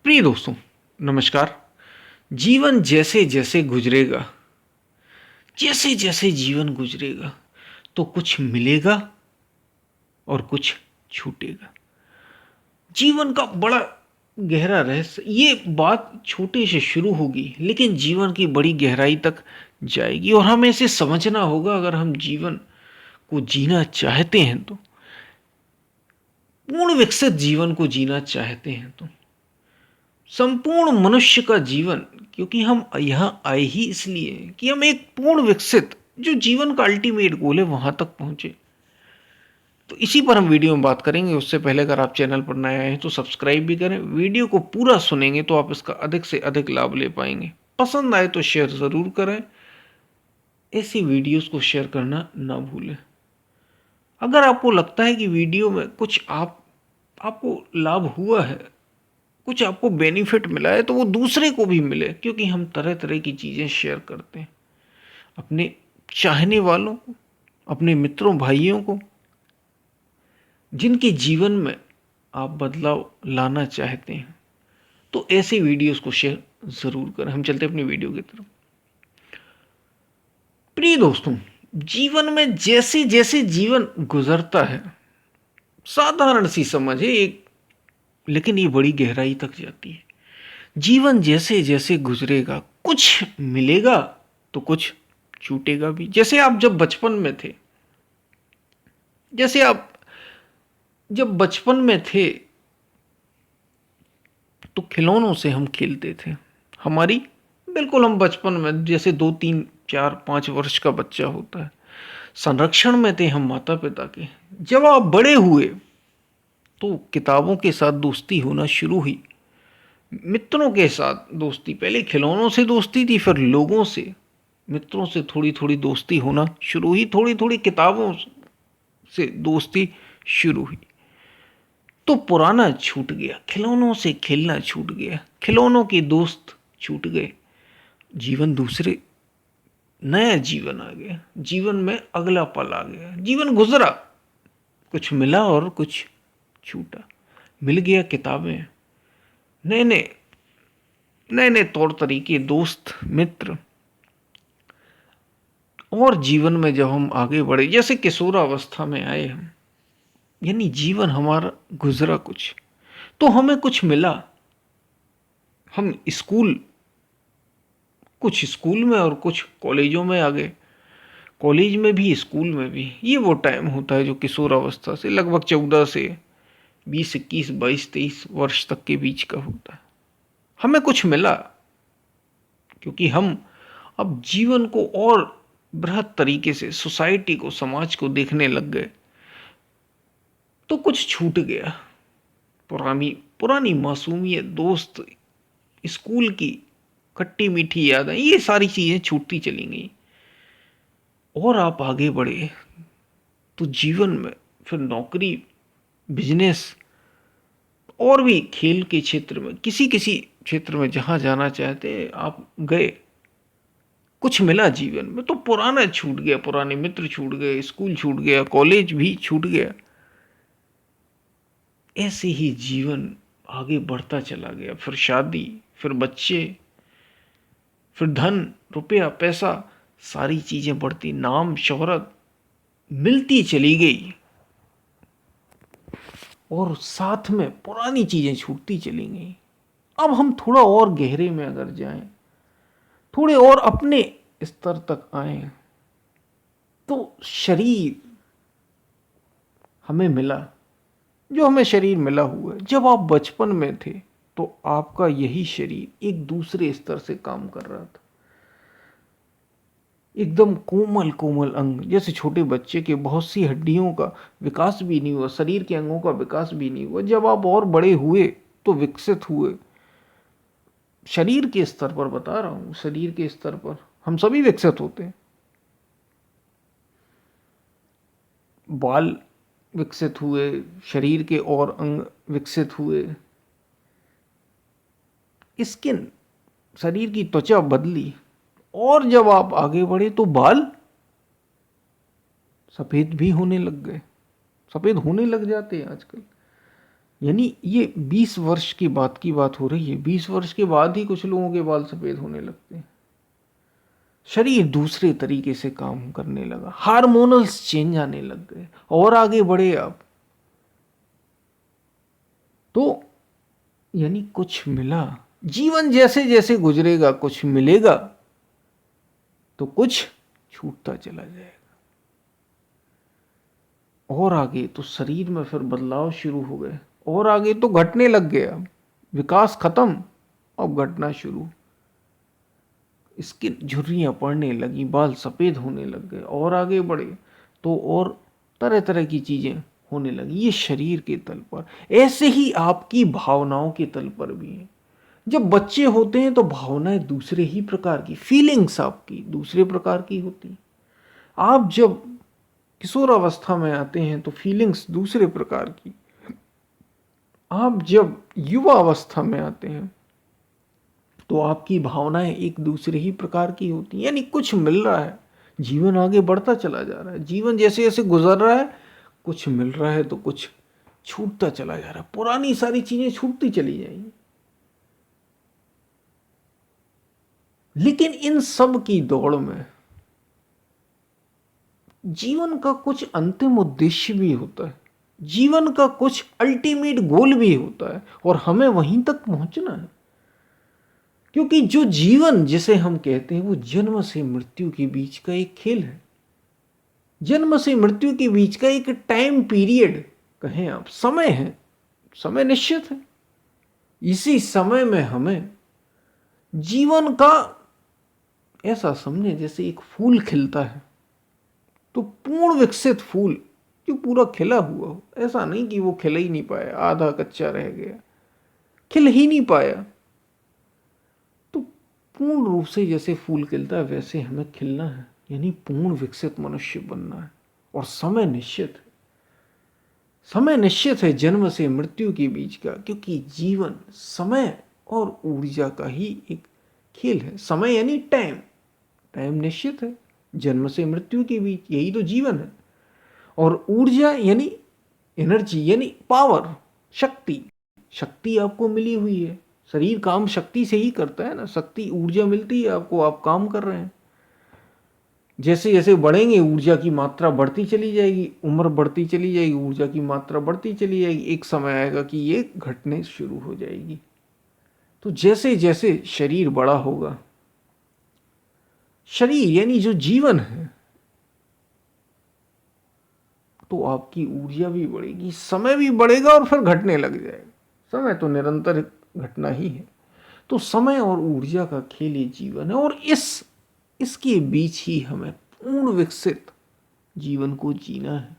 प्रिय दोस्तों, नमस्कार। जीवन जैसे जैसे गुजरेगा, जैसे जैसे जीवन गुजरेगा, तो कुछ मिलेगा और कुछ छूटेगा। जीवन का बड़ा गहरा रहस्य। ये बात छोटे से शुरू होगी लेकिन जीवन की बड़ी गहराई तक जाएगी और हमें इसे समझना होगा। अगर हम जीवन को जीना चाहते हैं तो, पूर्ण विकसित जीवन को जीना चाहते हैं तो, संपूर्ण मनुष्य का जीवन, क्योंकि हम यहाँ आए ही इसलिए हैं कि हम एक पूर्ण विकसित जो जीवन का अल्टीमेट गोल है वहां तक पहुंचे। तो इसी पर हम वीडियो में बात करेंगे। उससे पहले अगर आप चैनल पर नए आए हैं तो सब्सक्राइब भी करें। वीडियो को पूरा सुनेंगे तो आप इसका अधिक से अधिक लाभ ले पाएंगे। पसंद आए तो शेयर ज़रूर करें। ऐसी वीडियोस को शेयर करना ना भूलें। अगर आपको लगता है कि वीडियो में कुछ आपको लाभ हुआ है, कुछ आपको बेनिफिट मिला है, तो वो दूसरे को भी मिले, क्योंकि हम तरह तरह की चीज़ें शेयर करते हैं अपने चाहने वालों को, अपने मित्रों भाइयों को, जिनके जीवन में आप बदलाव लाना चाहते हैं। तो ऐसे वीडियोस को शेयर ज़रूर करें। हम चलते हैं अपनी वीडियो की तरफ। प्रिय दोस्तों, जीवन में जैसे जैसे जीवन गुजरता है, साधारण सी समझ है एक, लेकिन ये बड़ी गहराई तक जाती है। जीवन जैसे जैसे गुजरेगा, कुछ मिलेगा तो कुछ छूटेगा भी। जैसे आप जब बचपन में थे, जैसे आप जब बचपन में थे तो खिलौनों से हम खेलते थे। हमारी बिल्कुल, हम बचपन में जैसे 2 3 4 5 वर्ष का बच्चा होता है, संरक्षण में थे हम माता पिता के। जब आप बड़े हुए तो किताबों के साथ दोस्ती होना शुरू हुई, मित्रों के साथ दोस्ती। पहले खिलौनों से दोस्ती थी, फिर लोगों से, मित्रों से थोड़ी थोड़ी दोस्ती होना शुरू हुई, थोड़ी थोड़ी किताबों से दोस्ती शुरू हुई। तो पुराना छूट गया, खिलौनों से खेलना छूट गया, खिलौनों के दोस्त छूट गए। जीवन दूसरे, नया जीवन आ गया। जीवन में अगला पल आ गया। जीवन गुजरा, कुछ मिला और कुछ छूटा। मिल गया किताबें, नए नए नए नए तौर तरीके, दोस्त मित्र। और जीवन में जब हम आगे बढ़े, जैसे किशोरावस्था में आए हम, यानी जीवन हमारा गुजरा कुछ, तो हमें कुछ मिला। हम कुछ स्कूल में और कुछ कॉलेजों में आ गए। कॉलेज में भी, स्कूल में भी। ये वो टाइम होता है जो किशोरावस्था से लगभग 14 से 20 21 22 23 वर्ष तक के बीच का होता है। हमें कुछ मिला क्योंकि हम अब जीवन को और बृहद तरीके से, सोसाइटी को, समाज को देखने लग गए। तो कुछ छूट गया। पुरानी पुरानी मासूमियत, दोस्त, स्कूल की खट्टी मीठी यादें, ये सारी चीजें छूटती चली गई। और आप आगे बढ़े तो जीवन में फिर नौकरी, बिजनेस, और भी खेल के क्षेत्र में, किसी किसी क्षेत्र में जहां जाना चाहते हैं आप गए। कुछ मिला जीवन में, तो पुराना छूट गया, पुराने मित्र छूट गए, स्कूल छूट गया, कॉलेज भी छूट गया। ऐसे ही जीवन आगे बढ़ता चला गया। फिर शादी, फिर बच्चे, फिर धन, रुपया, पैसा, सारी चीजें बढ़ती, नाम शोहरत मिलती चली गई। और साथ में पुरानी चीजें छूटती चली गई। अब हम थोड़ा और गहरे में अगर जाएं, थोड़े और अपने स्तर तक आए, तो शरीर हमें मिला। जो हमें शरीर मिला हुआ है, जब आप बचपन में थे तो आपका यही शरीर एक दूसरे स्तर से काम कर रहा था। एकदम कोमल कोमल अंग, जैसे छोटे बच्चे के बहुत सी हड्डियों का विकास भी नहीं हुआ, शरीर के अंगों का विकास भी नहीं हुआ। जब आप और बड़े हुए तो विकसित हुए। शरीर के स्तर पर बता रहा हूं, शरीर के स्तर पर हम सभी विकसित होते हैं। बाल विकसित हुए, शरीर के और अंग विकसित हुए, स्किन, शरीर की त्वचा बदली। और जब आप आगे बढ़े तो बाल सफेद भी होने लग गए, सफेद होने लग जाते हैं आजकल। यानी ये 20 वर्ष की बात हो रही है। 20 वर्ष के बाद ही कुछ लोगों के बाल सफेद होने लगते हैं। शरीर दूसरे तरीके से काम करने लगा, हार्मोनल्स चेंज आने लग गए, और आगे बढ़े आप तो यानी कुछ मिला। जीवन जैसे जैसे गुजरेगा कुछ मिलेगा तो कुछ छूटता चला जाएगा, और आगे तो शरीर में फिर बदलाव शुरू हो गए, और आगे तो घटने लग गया। विकास खत्म, अब घटना शुरू। इसकी झुर्रियां पड़ने लगी, बाल सफेद होने लग गए, और आगे बढ़े तो और तरह तरह की चीजें होने लगी। ये शरीर के तल पर। ऐसे ही आपकी भावनाओं के तल पर भी है। जब बच्चे होते हैं तो भावनाएं दूसरे ही प्रकार की, फीलिंग्स आपकी दूसरे प्रकार की होती। आप जब किशोरावस्था में आते हैं तो फीलिंग्स दूसरे प्रकार की। आप जब युवा अवस्था में आते हैं तो आपकी भावनाएं एक दूसरे ही प्रकार की होती हैं। यानी कुछ मिल रहा है, जीवन आगे बढ़ता चला जा रहा है, जीवन जैसे जैसे गुजर रहा है कुछ मिल रहा है तो कुछ छूटता चला जा रहा है। पुरानी सारी चीजें छूटती चली जाएंगी। लेकिन इन सब की दौड़ में जीवन का कुछ अंतिम उद्देश्य भी होता है, जीवन का कुछ अल्टीमेट गोल भी होता है, और हमें वहीं तक पहुंचना है। क्योंकि जो जीवन जिसे हम कहते हैं वो जन्म से मृत्यु के बीच का एक खेल है। जन्म से मृत्यु के बीच का एक टाइम पीरियड कहें आप, समय है, समय निश्चित है। इसी समय में हमें जीवन का ऐसा समझे जैसे एक फूल खिलता है तो पूर्ण विकसित फूल जो पूरा खिला हुआ हो, ऐसा नहीं कि वो खिल ही नहीं पाया, आधा कच्चा रह गया, खिल ही नहीं पाया। तो पूर्ण रूप से जैसे फूल खिलता है वैसे हमें खिलना है, यानी पूर्ण विकसित मनुष्य बनना है। और समय निश्चित है, समय निश्चित है जन्म से मृत्यु के बीच का। क्योंकि जीवन समय और ऊर्जा का ही एक खेल है। समय यानी टाइम, टाइम निश्चित है जन्म से मृत्यु के बीच, यही तो जीवन है। और ऊर्जा यानी एनर्जी, यानी पावर, शक्ति, शक्ति आपको मिली हुई है। शरीर काम शक्ति से ही करता है ना, शक्ति ऊर्जा मिलती है आपको, आप काम कर रहे हैं। जैसे जैसे बढ़ेंगे ऊर्जा की मात्रा बढ़ती चली जाएगी, उम्र बढ़ती चली जाएगी, ऊर्जा की मात्रा बढ़ती चली जाएगी। एक समय आएगा कि ये घटने शुरू हो जाएगी। तो जैसे जैसे शरीर बड़ा होगा, शरीर यानी जो जीवन है, तो आपकी ऊर्जा भी बढ़ेगी, समय भी बढ़ेगा और फिर घटने लग जाएगा। समय तो निरंतर घटना ही है। तो समय और ऊर्जा का खेल ये जीवन है, और इसके बीच ही हमें पूर्ण विकसित जीवन को जीना है,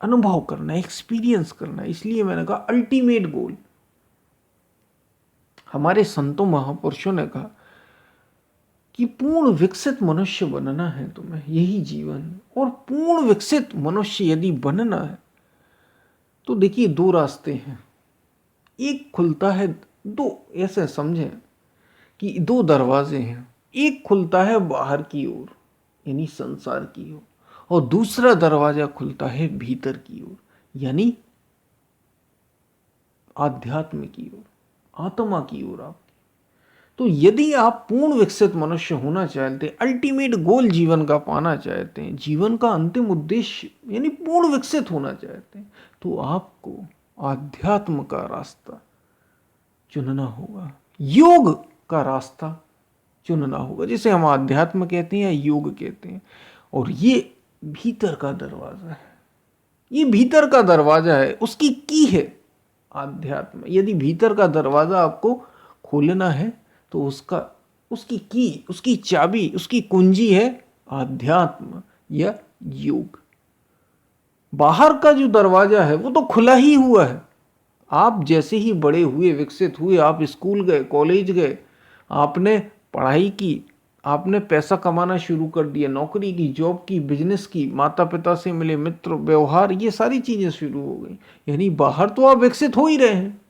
अनुभव करना है, एक्सपीरियंस करना है। इसलिए मैंने कहा अल्टीमेट गोल। हमारे संतों महापुरुषों ने कहा कि पूर्ण विकसित मनुष्य बनना है तुम्हें, यही जीवन। और पूर्ण विकसित मनुष्य यदि बनना है तो देखिए दो रास्ते हैं। एक खुलता है, दो ऐसे समझें कि दो दरवाजे हैं। एक खुलता है बाहर की ओर यानी संसार की ओर, और दूसरा दरवाजा खुलता है भीतर की ओर यानी आध्यात्म की ओर, आत्मा की ओर आपकी। तो यदि आप पूर्ण विकसित मनुष्य होना चाहते हैं, अल्टीमेट गोल जीवन का पाना चाहते हैं, जीवन का अंतिम उद्देश्य यानी पूर्ण विकसित होना चाहते हैं, तो आपको आध्यात्म का रास्ता चुनना होगा, योग का रास्ता चुनना होगा, जिसे हम आध्यात्म कहते हैं या योग कहते हैं। और ये भीतर का दरवाजा है, ये भीतर का दरवाजा है, उसकी की है आध्यात्म। यदि भीतर का दरवाजा आपको खोलना है तो उसकी की, उसकी चाबी, उसकी कुंजी है आध्यात्म या योग। बाहर का जो दरवाजा है वो तो खुला ही हुआ है। आप जैसे ही बड़े हुए, विकसित हुए, आप स्कूल गए, कॉलेज गए, आपने पढ़ाई की, आपने पैसा कमाना शुरू कर दिया, नौकरी की, जॉब की, बिजनेस की, माता पिता से मिले, मित्र, व्यवहार, ये सारी चीजें शुरू हो गई। यानी बाहर तो आप विकसित हो ही रहे हैं,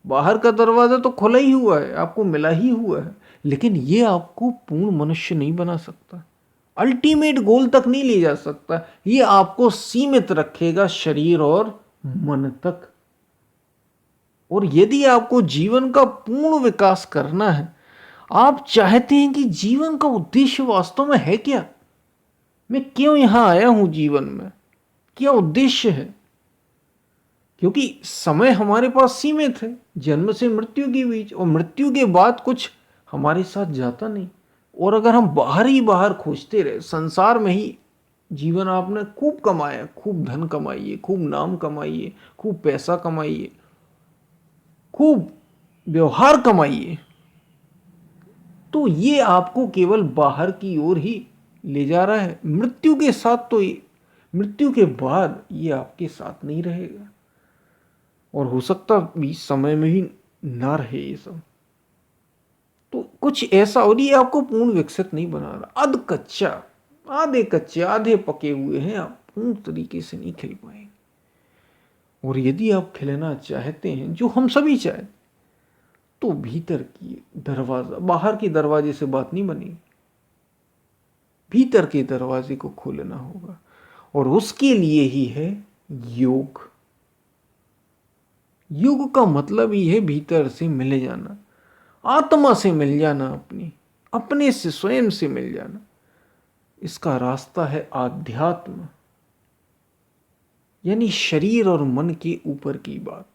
बाहर का दरवाजा तो खुला ही हुआ है, आपको मिला ही हुआ है। लेकिन ये आपको पूर्ण मनुष्य नहीं बना सकता, अल्टीमेट गोल तक नहीं ले जा सकता। ये आपको सीमित रखेगा शरीर और मन तक। और यदि आपको जीवन का पूर्ण विकास करना है, आप चाहते हैं कि जीवन का उद्देश्य वास्तव में है क्या, मैं क्यों यहां आया हूं जीवन में, क्या उद्देश्य है। क्योंकि समय हमारे पास सीमित है, जन्म से मृत्यु के बीच, और मृत्यु के बाद कुछ हमारे साथ जाता नहीं। और अगर हम बाहर ही बाहर खोजते रहे संसार में ही, जीवन आपने खूब कमाया, खूब धन कमाइए, खूब नाम कमाइए, खूब पैसा कमाइए, खूब व्यवहार कमाइए, तो ये आपको केवल बाहर की ओर ही ले जा रहा है। मृत्यु के साथ तो मृत्यु के बाद ये आपके साथ नहीं रहेगा, और हो सकता भी समय में ही ना रहे ये सब। तो कुछ ऐसा, और ये आपको पूर्ण विकसित नहीं बना रहा, अध कच्चा, आधे कच्चे आधे पके हुए हैं, आप पूर्ण तरीके से नहीं खिल पाएंगे। और यदि आप खिलना चाहते हैं, जो हम सभी चाहते, तो भीतर की दरवाजा, बाहर के दरवाजे से बात नहीं बनेगी, भीतर के दरवाजे को खोलना होगा। और उसके लिए ही है योग। योग का मतलब ही है भीतर से मिल जाना, आत्मा से मिल जाना, अपने से, स्वयं से मिल जाना। इसका रास्ता है आध्यात्म, यानी शरीर और मन के ऊपर की बात।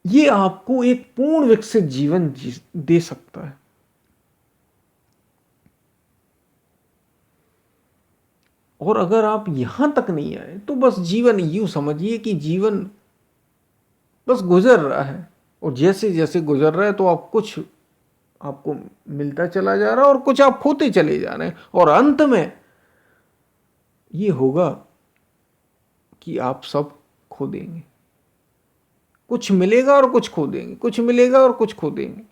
ये आपको एक पूर्ण विकसित जीवन दे सकता है। और अगर आप यहां तक नहीं आए, तो बस जीवन यूं समझिए कि जीवन बस गुजर रहा है, और जैसे जैसे गुजर रहा है तो आप कुछ आपको मिलता चला जा रहा है, और कुछ आप खोते चले जा रहे हैं, और अंत में ये होगा कि आप सब खो देंगे। कुछ मिलेगा और कुछ खो देंगे, कुछ मिलेगा और कुछ खो देंगे,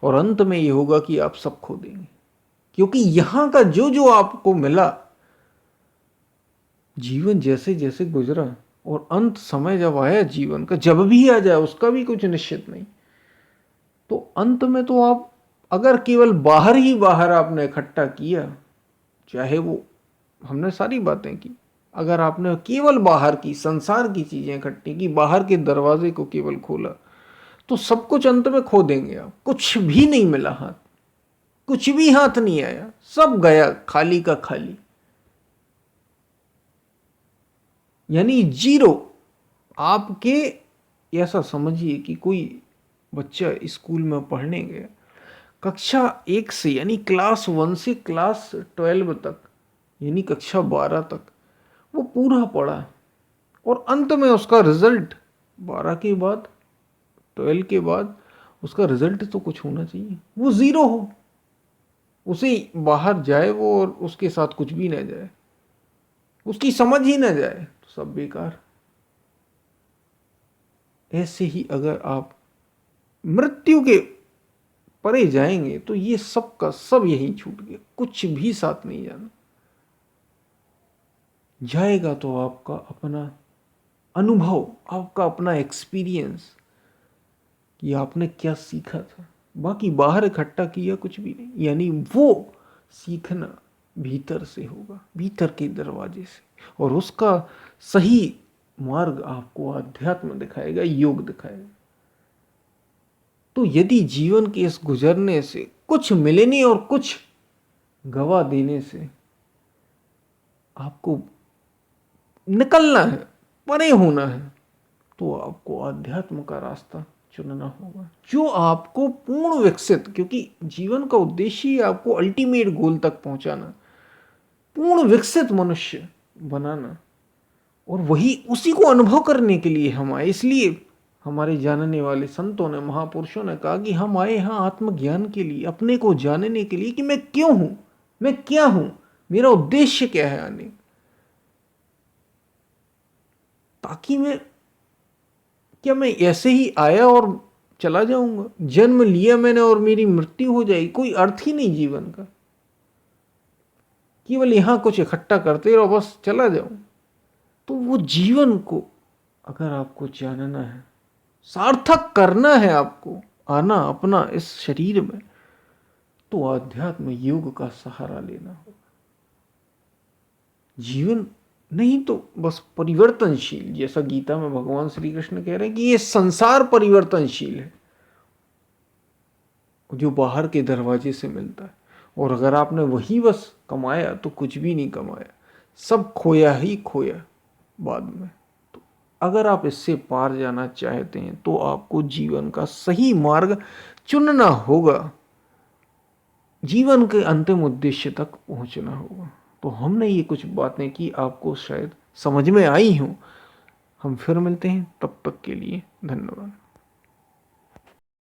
और अंत में ये होगा कि आप सब खो देंगे। क्योंकि यहां का जो जो आपको मिला, जीवन जैसे जैसे गुजरा, और अंत समय जब आया जीवन का, जब भी आ जाए उसका भी कुछ निश्चित नहीं, तो अंत में तो आप अगर केवल बाहर ही बाहर आपने इकट्ठा किया, चाहे वो, हमने सारी बातें की, अगर आपने केवल बाहर की संसार की चीजें इकट्ठी की, बाहर के दरवाजे को केवल खोला, तो सब कुछ अंत में खो देंगे आप। कुछ भी नहीं मिला हाथ, कुछ भी हाथ नहीं आया, सब गया खाली का खाली, यानी जीरो। आपके, ऐसा समझिए कि कोई बच्चा स्कूल में पढ़ने गया, कक्षा 1 से, यानी क्लास 1 से क्लास 12 तक, यानी कक्षा 12 तक वो पूरा पढ़ा, और अंत में उसका रिजल्ट 12 के बाद, 12 के बाद उसका रिजल्ट तो कुछ होना चाहिए, वो जीरो हो। उसे बाहर जाए वो, और उसके साथ कुछ भी ना जाए, उसकी समझ ही ना जाए, तो सब बेकार। ऐसे ही अगर आप मृत्यु के परे जाएंगे, तो ये सब का सब यहीं छूट गया, कुछ भी साथ नहीं जाना। जाएगा तो आपका अपना अनुभव, आपका अपना एक्सपीरियंस, कि आपने क्या सीखा था। बाकी बाहर इकट्ठा किया कुछ भी नहीं, यानी वो सीखना भीतर से होगा, भीतर के दरवाजे से, और उसका सही मार्ग आपको अध्यात्म दिखाएगा, योग दिखाएगा। तो यदि जीवन के इस गुजरने से कुछ मिलने और कुछ गवा देने से आपको निकलना है, परे होना है, तो आपको अध्यात्म का रास्ता चुनना होगा, जो आपको पूर्ण विकसित, क्योंकि जीवन का उद्देश्य ही आपको अल्टीमेट गोल तक पहुंचाना, पूर्ण विकसित मनुष्य बनाना। और वही, उसी को अनुभव करने के लिए हम आए। इसलिए हमारे जानने वाले संतों ने, महापुरुषों ने कहा कि हम आए यहाँ आत्मज्ञान के लिए, अपने को जानने के लिए, कि मैं क्यों हूं, मैं क्या हूं, मेरा उद्देश्य क्या है आने, ताकि क्या मैं ऐसे ही आया और चला जाऊंगा, जन्म लिया मैंने और मेरी मृत्यु हो जाएगी, कोई अर्थ ही नहीं जीवन का, केवल यहां कुछ इकट्ठा करते रहो बस चला जाऊं। तो वो जीवन को अगर आपको जानना है, सार्थक करना है, आपको आना अपना इस शरीर में, तो आध्यात्म योग का सहारा लेना होगा। जीवन नहीं तो बस परिवर्तनशील, जैसा गीता में भगवान श्री कृष्ण कह रहे हैं कि ये संसार परिवर्तनशील है, जो बाहर के दरवाजे से मिलता है। और अगर आपने वही बस कमाया तो कुछ भी नहीं कमाया, सब खोया ही खोया बाद में। तो अगर आप इससे पार जाना चाहते हैं तो आपको जीवन का सही मार्ग चुनना होगा, जीवन के अंतिम उद्देश्य तक पहुंचना होगा। तो हमने ये कुछ बातें की, आपको शायद समझ में आई हों। हम फिर मिलते हैं, तब तक के लिए धन्यवाद।